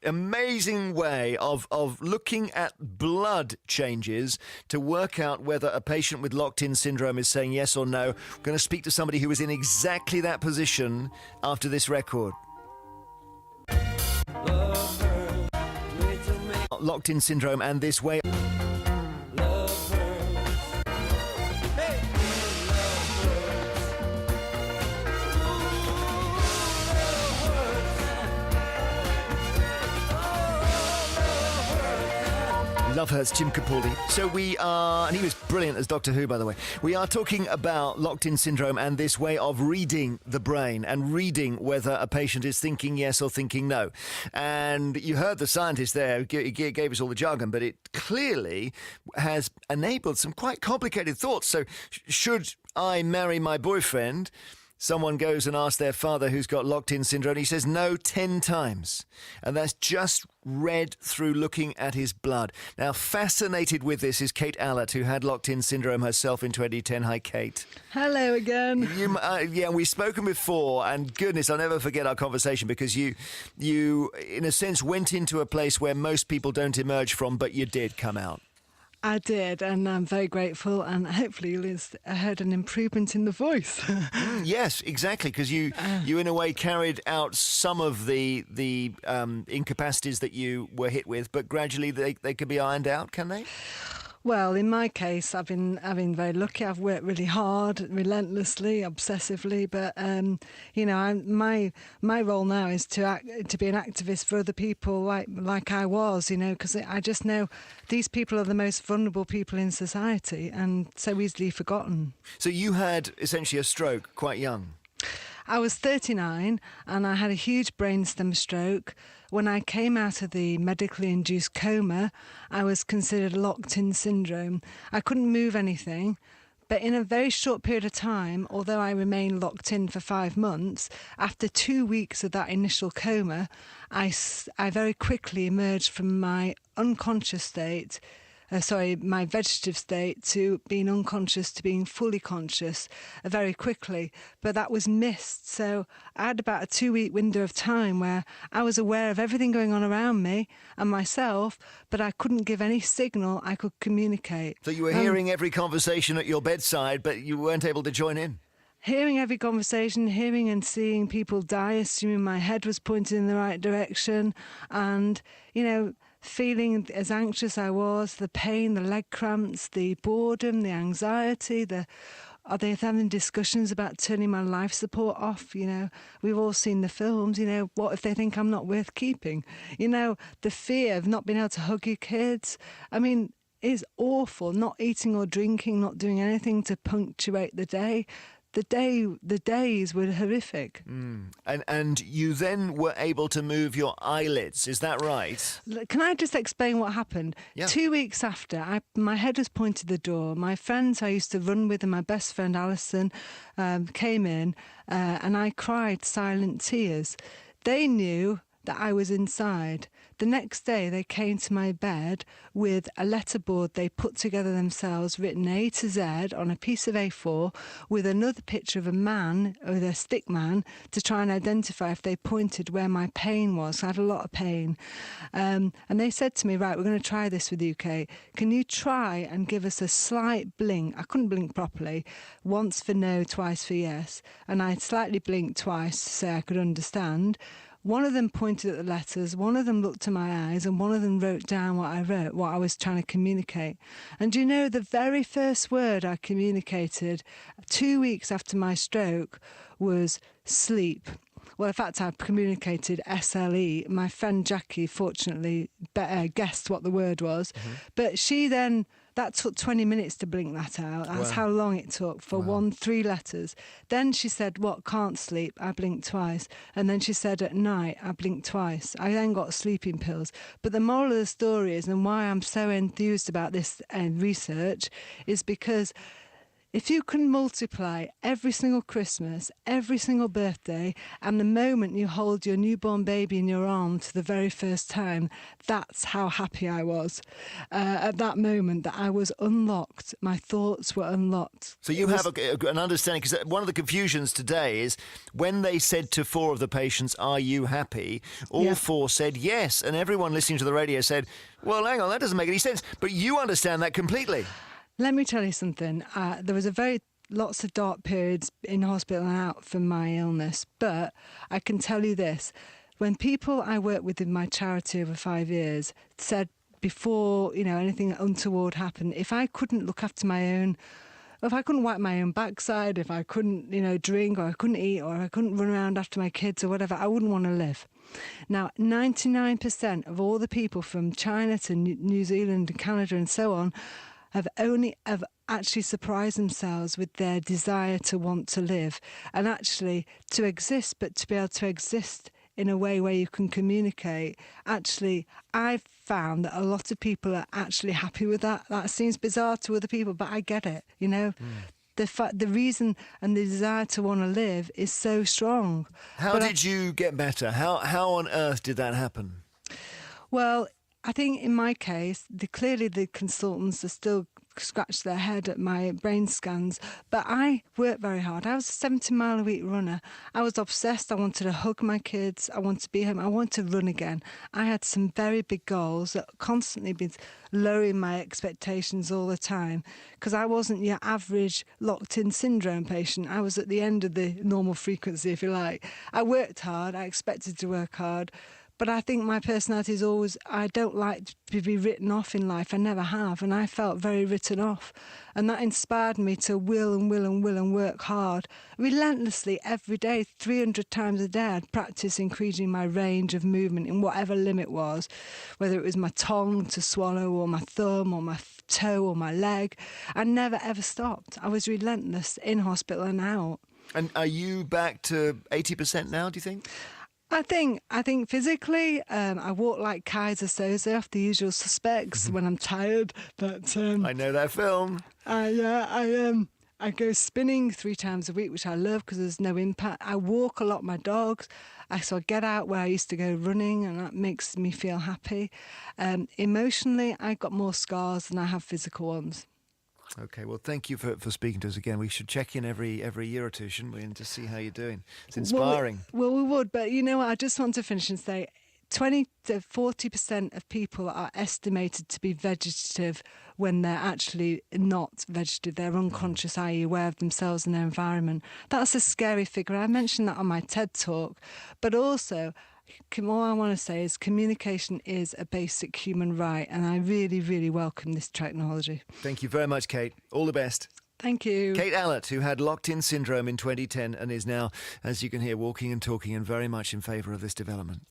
amazing way of looking at blood changes to work out whether a patient with locked-in syndrome is saying yes or no. We're going to speak to somebody who was in exactly that position after this record. Locked-in syndrome and this way. Love Hurts, Jim Capaldi. So we are, and he was brilliant as Doctor Who, by the way. We are talking about locked-in syndrome and this way of reading the brain and reading whether a patient is thinking yes or thinking no. And you heard the scientist there, he gave us all the jargon, but it clearly has enabled some quite complicated thoughts. So should I marry my boyfriend? Someone goes and asks their father who's got locked-in syndrome. He says no 10 times. And that's just read through looking at his blood. Now, fascinated with this is Kate Allett, who had locked-in syndrome herself in 2010. Hi, Kate. Hello again. Yeah, we've spoken before, and goodness, I'll never forget our conversation because you, in a sense, went into a place where most people don't emerge from, but you did come out. I did, and I'm very grateful, and hopefully you'll heard an improvement in the voice. Yes, exactly, because you in a way carried out some of the incapacities that you were hit with, but gradually they could be ironed out, can they? Well, in my case, I've been very lucky. I've worked really hard, relentlessly, obsessively. But my role now is to be an activist for other people, like I was. Because I just know these people are the most vulnerable people in society, and so easily forgotten. So you had essentially a stroke quite young. I was 39 and I had a huge brainstem stroke. When I came out of the medically induced coma, I was considered locked-in syndrome. I couldn't move anything, but in a very short period of time, although I remained locked in for 5 months, after 2 weeks of that initial coma, I very quickly emerged from my unconscious state, my vegetative state, to being unconscious to being fully conscious very quickly. But that was missed. So I had about a 2-week window of time where I was aware of everything going on around me and myself, but I couldn't give any signal I could communicate. So you were hearing every conversation at your bedside, but you weren't able to join in? Hearing every conversation, hearing and seeing people die, assuming my head was pointed in the right direction, and, feeling as anxious I was, the pain, the leg cramps, the boredom, the anxiety, are they having discussions about turning my life support off? We've all seen the films, what if they think I'm not worth keeping? The fear of not being able to hug your kids. It's awful, not eating or drinking, not doing anything to punctuate the day. The days were horrific. And you then were able to move your eyelids, is that right? Can I just explain what happened? Yeah. 2 weeks after, my head was pointed the door. My friends I used to run with and my best friend Alison came in and I cried silent tears. They knew that I was inside. The next day they came to my bed with a letterboard they put together themselves, written A to Z on a piece of A4, with another picture of a man, with a stick man, to try and identify if they pointed where my pain was. I had a lot of pain. And they said to me, right, we're going to try this with you, Kate. Can you try and give us a slight blink? I couldn't blink properly. Once for no, twice for yes. And I slightly blinked twice to say I could understand. One of them pointed at the letters, one of them looked to my eyes, and one of them wrote down what I wrote, what I was trying to communicate. And the very first word I communicated 2 weeks after my stroke was sleep. Well, in fact, I communicated SLE. My friend Jackie, fortunately, guessed what the word was. Mm-hmm. But she then... That took 20 minutes to blink that out. That's how long it took for 3 letters. Then she said, what, can't sleep? I blinked twice. And then she said, at night, I blinked twice. I then got sleeping pills. But the moral of the story is, and why I'm so enthused about this research, is because If you can multiply every single Christmas, every single birthday, and the moment you hold your newborn baby in your arms for the very first time, that's how happy I was. At that moment that I was unlocked, my thoughts were unlocked. So you have an understanding, because one of the confusions today is when they said to 4 of the patients, "Are you happy?" All 4 said yes, and everyone listening to the radio said, "Well, hang on, that doesn't make any sense." But you understand that completely. Let me tell you something. There was lots of dark periods in hospital and out from my illness, but I can tell you this. When people I worked with in my charity over 5 years said before, anything untoward happened, if I couldn't look after my own, if I couldn't wipe my own backside, if I couldn't, drink, or I couldn't eat, or I couldn't run around after my kids or whatever, I wouldn't want to live. Now, 99% of all the people from China to New Zealand and Canada and so on have actually surprised themselves with their desire to want to live and actually to exist, but to be able to exist in a way where you can communicate. Actually, I've found that a lot of people are actually happy with that. That seems bizarre to other people, but I get it, The reason and the desire to want to live is so strong. How did you get better? How on earth did that happen? Well, I think in my case, clearly the consultants are still scratch their head at my brain scans, but I worked very hard. I was a 70-mile-a-week runner. I was obsessed. I wanted to hug my kids. I wanted to be home. I wanted to run again. I had some very big goals that constantly been lowering my expectations all the time, because I wasn't your average locked-in syndrome patient. I was at the end of the normal frequency, if you like. I worked hard. I expected to work hard. But I think my personality is always, I don't like to be written off in life. I never have. And I felt very written off. And that inspired me to will and work hard, relentlessly every day, 300 times a day. I'd practice increasing my range of movement in whatever limit was, whether it was my tongue to swallow or my thumb or my toe or my leg. I never, ever stopped. I was relentless in hospital and out. And are you back to 80% now, do you think? I think physically, I walk like Kaiser Soze off The Usual Suspects when I'm tired. But I know that film. I go spinning 3 times a week, which I love because there's no impact. I walk a lot with my dogs. So I get out where I used to go running, and that makes me feel happy. Emotionally, I got more scars than I have physical ones. Okay, well, thank you for speaking to us again. We should check in every year or two, shouldn't we, and to see how you're doing. It's inspiring. Well, we would, but you know what? I just want to finish and say 20 to 40% of people are estimated to be vegetative when they're actually not vegetative. They're unconscious, i.e. aware of themselves and their environment. That's a scary figure. I mentioned that on my TED Talk, but also all I want to say is communication is a basic human right, and I really, really welcome this technology. Thank you very much, Kate. All the best. Thank you. Kate Allett, who had locked-in syndrome in 2010 and is now, as you can hear, walking and talking and very much in favour of this development.